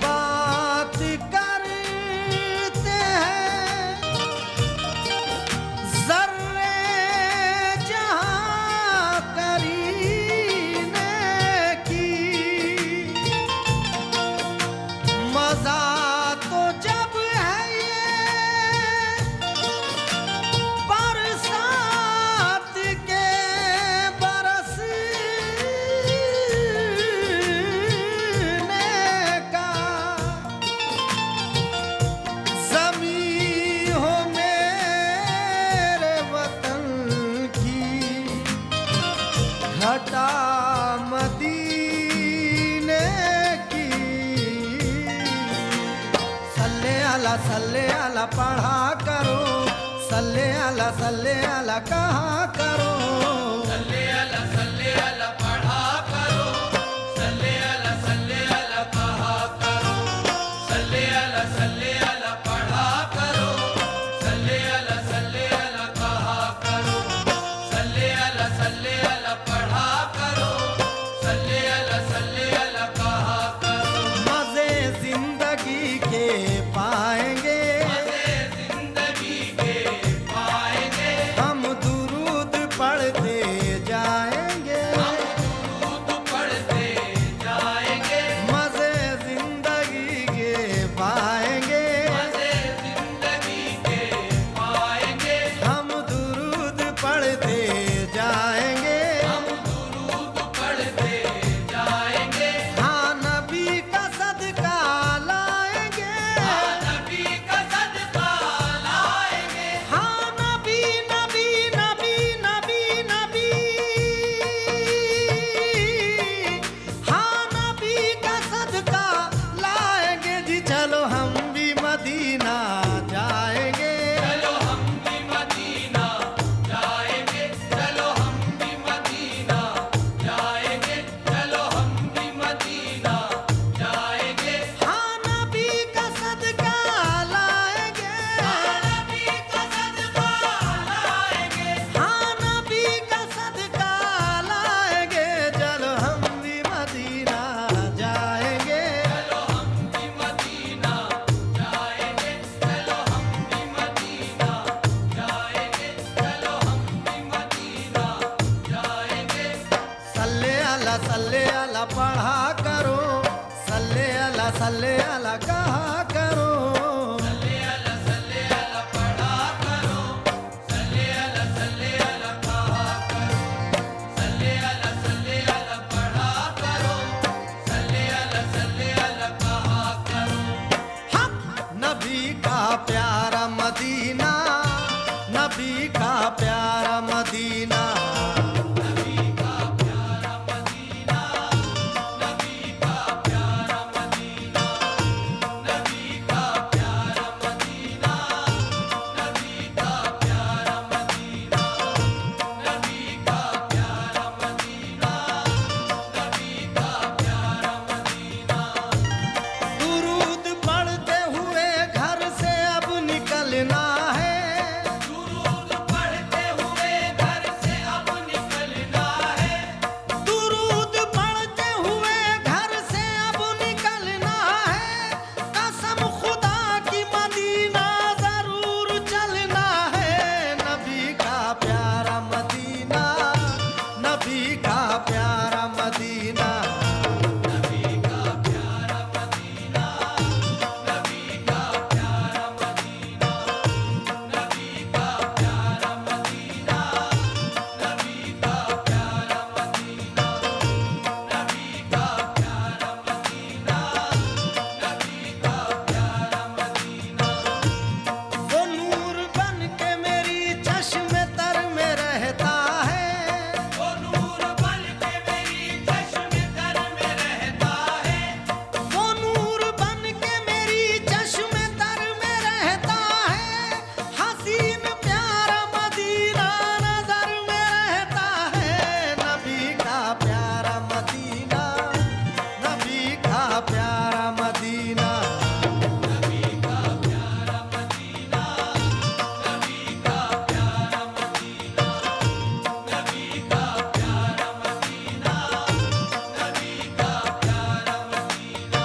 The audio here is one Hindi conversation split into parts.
बात करते हैं ज़र्रे जहां करीने की। मज़ा तो जब है ये बरसात के बरसने का। ज़मीं हो मेरे वतन की, घटा मदीने की। सल्ले अला पढ़ा करो, सल्ले अला कहा करो। सल्ले अला पढ़ा करो, सल्ले अला कहा करो। सल्ले अला पढ़ा करो, सल्ले अला कहा करो। सल्ले अला पढ़ा करो, सल्ले अला कहा करो। मज़े जिंदगी के पाएंगे, मज़े जिंदगी के पाएंगे। हम दुरूद पढ़ते जाएंगे। हम दुरूद पढ़ते जाएंगे। मज़े जिंदगी के पाएंगे, मज़े जिंदगी के पाएंगे। हम दुरूद पढ़ते जाएंगे। हम दुरूद पढ़ते जाएंगे। हाँ नबी का सदका लाएंगे, नबी का सदका लाएंगे। हाँ नबी नबी नबी नबी नबी, हाँ नबी का सदका लाएंगे जी। चलो हम भी मदीना जाएंगे, चलो हम भी मदीना जाएंगे। चलो हम भी मदीना जाएंगे। चलो हम भी मदीना जाएंगे। हाँ नबी का सदका लाएंगे, नबी का सदका लाएंगे। हाँ नबी का सदका लाएंगे। चलो हम भी मदीना जाएंगे, चलो हम भी मदीना जाएंगे। चलो हम भी मदीना जाएंगे। चलो हम भी मदीना जाएंगे। सल्ले अला पढ़ा करो, सल्ले अला कहा करो। सल्ले अला पढ़ा करो, सल्ले अला कहा करो। सल्ले अला पढ़ा करो, सल्ले अला कहा करो। हक नबी का प्यारा मदीना, नबी का प्यारा मदीना। नबी का प्यारा मदीना, नबी का प्यारा मदीना। नबी का प्यारा मदीना, नबी का प्यारा मदीना। नबी का प्यारा मदीना, नबी का प्यारा मदीना। दुरूद पढ़ते हुए घर से अब निकलना है, दुरूद पढ़ते हुए घर से अब निकलना है। दुरूद पढ़ते हुए घर से अब निकलना है। कसम खुदा की मदीना जरूर चलना है। नबी का प्यारा मदीना, नबी का प्यारा मदीना। नबी का प्यारा मदीना, नबी का प्यारा मदीना। नबी का प्यारा मदीना, नबी का प्यारा मदीना। नबी का प्यारा मदीना, नबी का प्यारा मदीना। वो नूर बन के मेरी चश्मे तर में रहता है, वो नूर बन के मेरी चश्मे तर में रहता है। वो नूर बन के मेरी चश्मे तर में रहता है। हसीन प्यारा मदीना नजर में रहता है। नबी का प्यारा मदीना, नबी का प्यारा मदीना। नबी का प्यारा मदीना, नबी का प्यारा मदीना। नबी का प्यारा मदीना, नबी का प्यारा मदीना।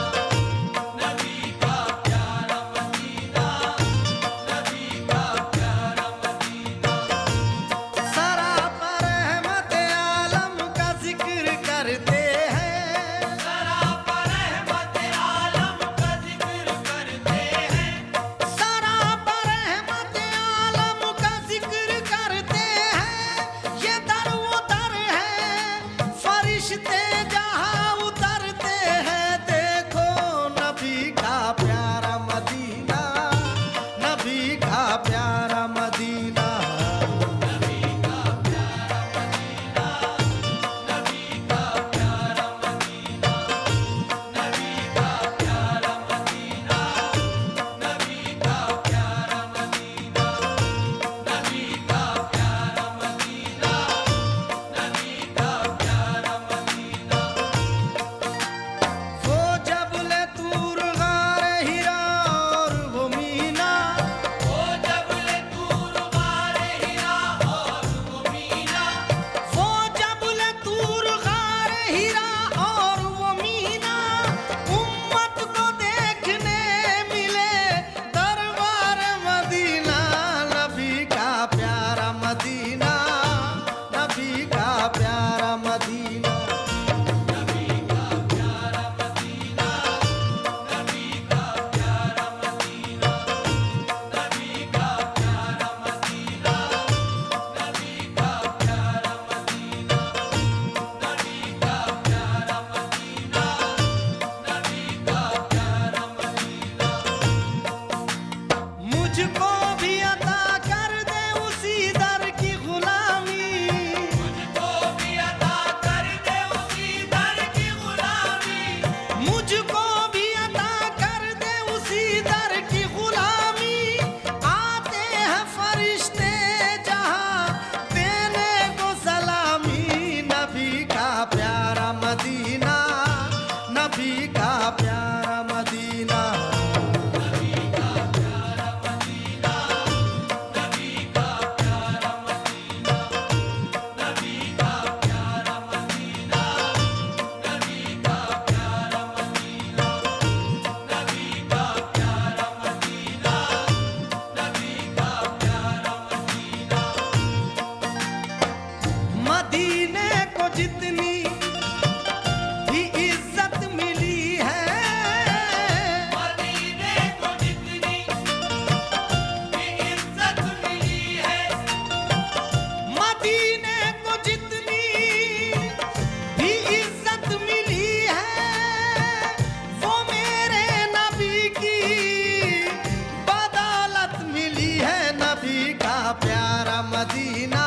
मदीना,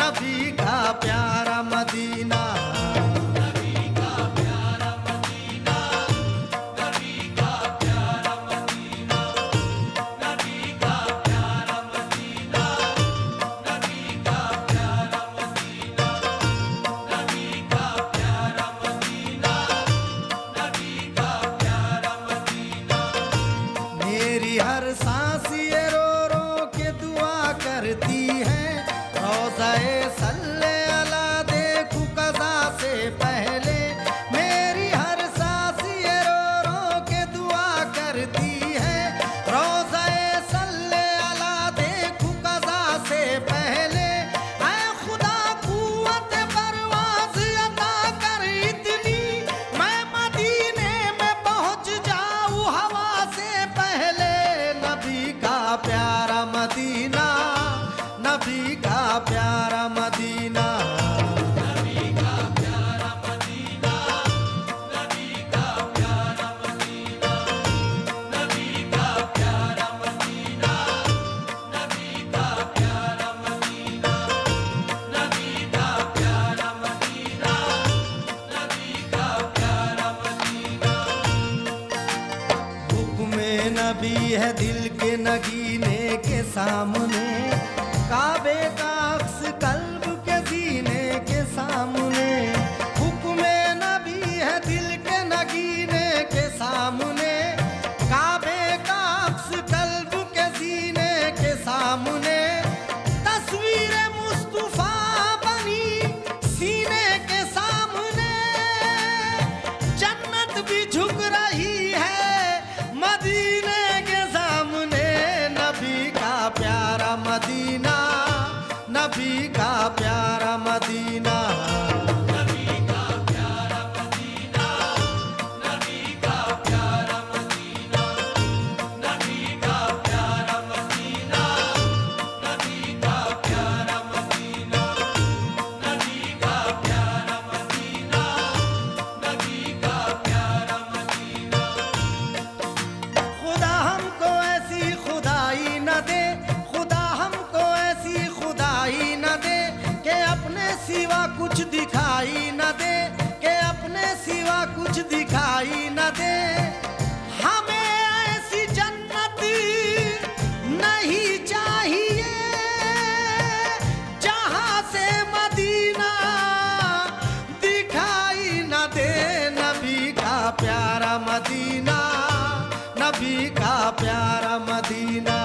नबी का प्यारा मदीना। नबी का प्यारा मदीना, नबी का प्यारा मदीना, नबी का प्यारा मदीना, नबी का प्यारा मदीना, नबी का प्यारा मदीना, नबी का प्यारा मदीना। मेरी हर सांस ये रो रो के दुआ करती है, रोज़ाए सल्ले अला देखूं कज़ा से पहले। मेरी हर सांस ये रो रो के दुआ करती है, रोज़ाए सल्ले अला देखूं कज़ा से पहले। ऐ खुदा कुव्वत परवाज़ अता कर इतनी, मैं मदीने में पहुँच जाऊँ हवा से पहले। नबी का प्यारा मदीना, नबी का प्यारा मदीना। नबी का प्यारा मदीना, नबी का प्यारा मदीना, नबी का प्यारा मदीना, नबी का प्यारा मदीना, नबी का प्यारा मदीना, नबी का प्यारा मदीना। हुक्म नबी है दिल के नगीने के सामने, काबे का अक्स कल्ब के सीने के सामने। हुक्म नबी है दिल के नगीने के सामने, काबे का अक्स कल्ब के सीने के सामने। तस्वीर मुस्तफा बनी सीने के सामने, जन्नत भी झुक रही है मदीने के सामने। नबी का प्यारा मदीना, नबी का प्यारा मदीना। नबी का प्यारा मदीना, नबी का प्यारा मदीना, नबी का प्यारा मदीना, नबी का प्यारा मदीना, नबी का प्यारा मदीना, नबी का प्यारा मदीना। खुदा हमको ऐसी खुदाई न दे, खुदा हमको ऐसी खुदाई न दे कि अपने सिवा कुछ दिखाई न दे, कि अपने सिवा कुछ दिखाई न दे। हमें ऐसी जन्नत नहीं चाहिए जहां से मदीना दिखाई न दे। नबी का प्यारा मदीना, नबी का प्यारा मदीना।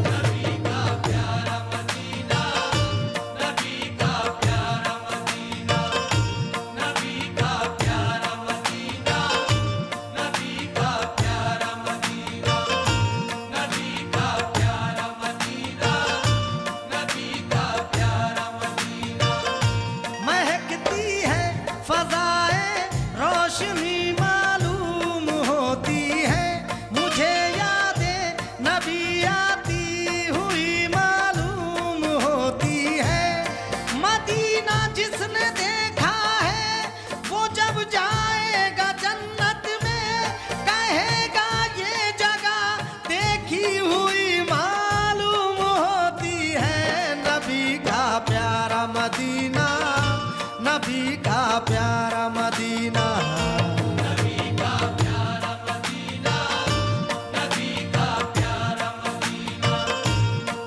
नबी का प्यारा मदीना, नबी का प्यारा मदीना, नबी का प्यारा मदीना, नबी का प्यारा मदीना, नबी का प्यारा मदीना, नबी का प्यारा मदीना। महकती है फज़ाए रोशनी मालूम होती है, मुझे यादें नबी आती हुई मालूम होती है। मदीना जिसने देखा है वो जब जाएगा जन्नत में, कहेगा ये जगह देखी हुई मालूम होती है। नबी का प्यारा मदीना, नबी का प्यारा मदीना। नबी का प्यारा मदीना, नबी का प्यारा मदीना,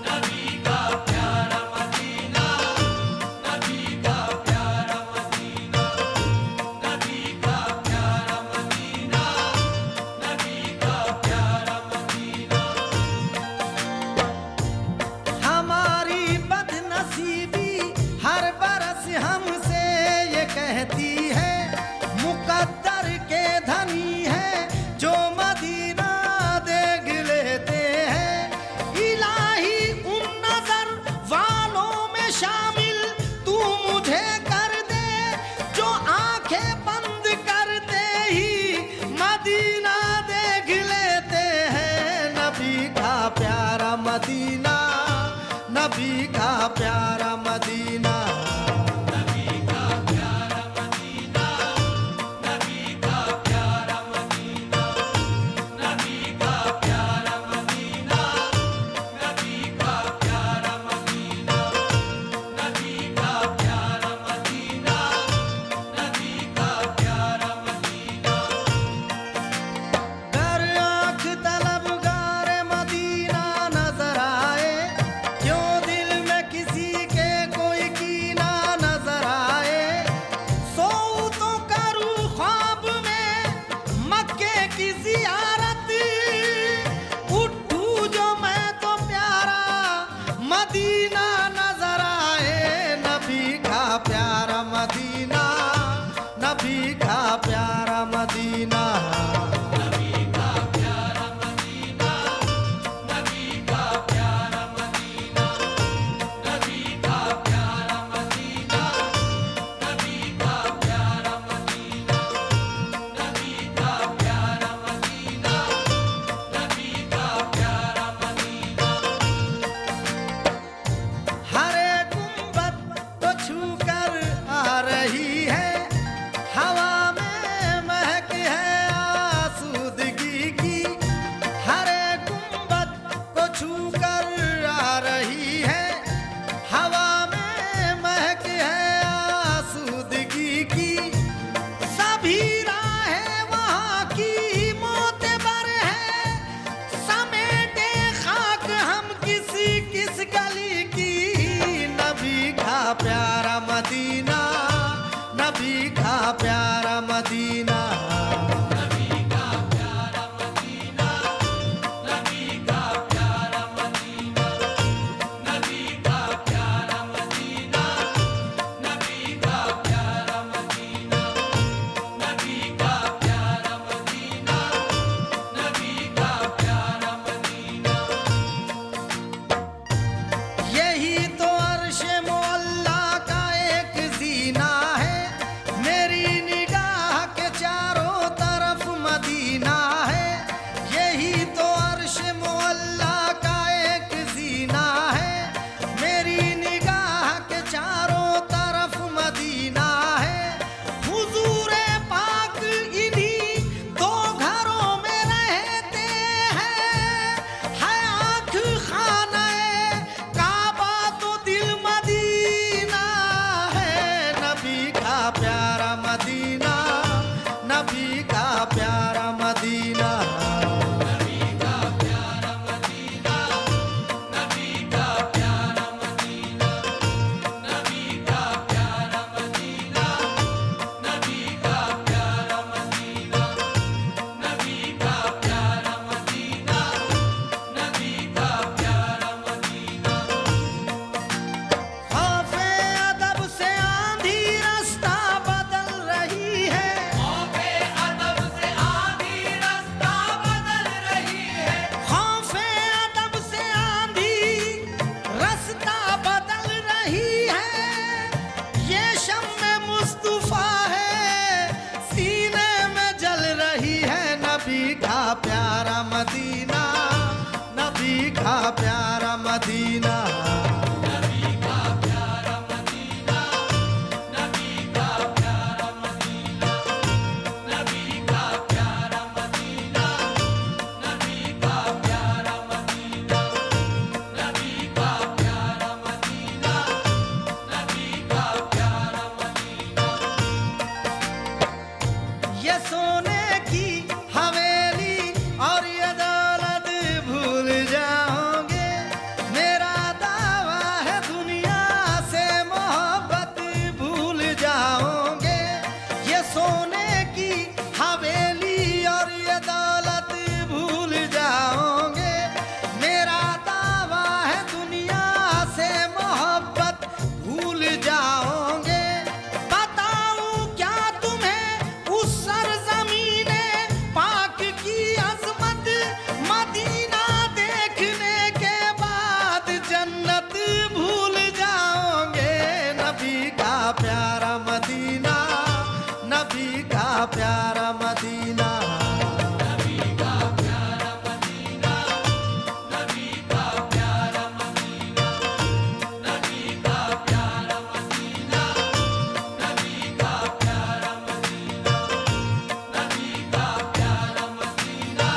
नबी का प्यारा मदीना, नबी का प्यारा मदीना, नबी का प्यारा मदीना, नबी का प्यारा मदीना। हमारी बदनसीबी हर बरस हमसे ये कहती है, मुकद्दर के धनी है जो मदीना देख लेते हैं। इलाही उन नजर वालों में शामिल तू मुझे कर दे, जो आंखें बंद करते ही मदीना देख लेते हैं। नबी का प्यारा मदीना, नबी का प्यारा मदीना। नबी का प्यारा मदीना, नबी का प्यारा मदीना, नबी का प्यारा मदीना, नबी का प्यारा मदीना। का प्यारा मदीना, नबी का प्यारा मदीना। नबी का प्यारा मदीना, नबी का प्यारा मदीना, नबी का प्यारा मदीना, नबी का प्यारा मदीना, नबी का प्यारा मदीना, नबी का प्यारा मदीना। ये सोने की हवेली और ये दौलत भूल जाओगे, मेरा दावा है दुनिया से मोहब्बत भूल जाओगे। ये सोने की हवेली और ये दौलत भूल जाओगे, मेरा दावा है दुनिया से मोहब्बत भूल जाओगे। बताऊं क्या तुम्हें उस सरज़मीने पाक की अज़मत, मदीना देखने के बाद जन्नत भूल जाओगे। नबी का प्यारा मदीना, नबी का प्यारा मदीना। नबी का प्यारा मदीना, नबी का प्यारा मदीना, नबी का प्यारा मदीना, नबी का प्यारा मदीना, नबी का प्यारा मदीना,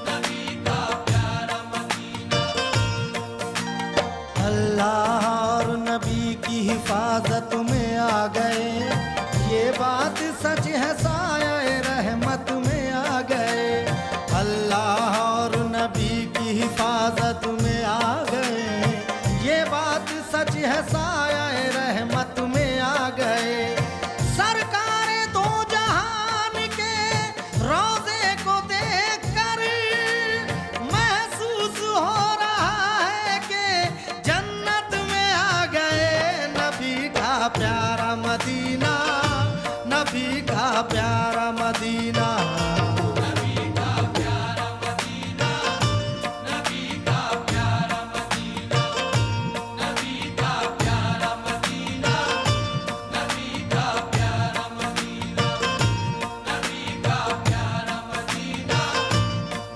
नबी का प्यारा मदीना। अल्लाह और नबी की हिफाजत में आ गए, ये बात सच है, साये रहमत में आ गए। अल्लाह और नबी की हिफाजत में आ गए, ये बात सच है, साये रहमत में आ गए। सरकारे दो जहान के रोज़े को देखकर महसूस हो रहा है कि जन्नत में आ गए। नबी का प्यारा मदीना, नबी का प्यारा मदीना। नबी का प्यारा मदीना, नबी का प्यारा मदीना, नबी का प्यारा मदीना, नबी का प्यारा मदीना, नबी का प्यारा मदीना,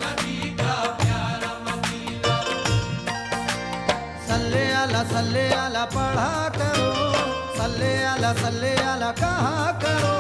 नबी का प्यारा मदीना। सल्ले अला पढ़ा करो, सल्ले अला कहा करो।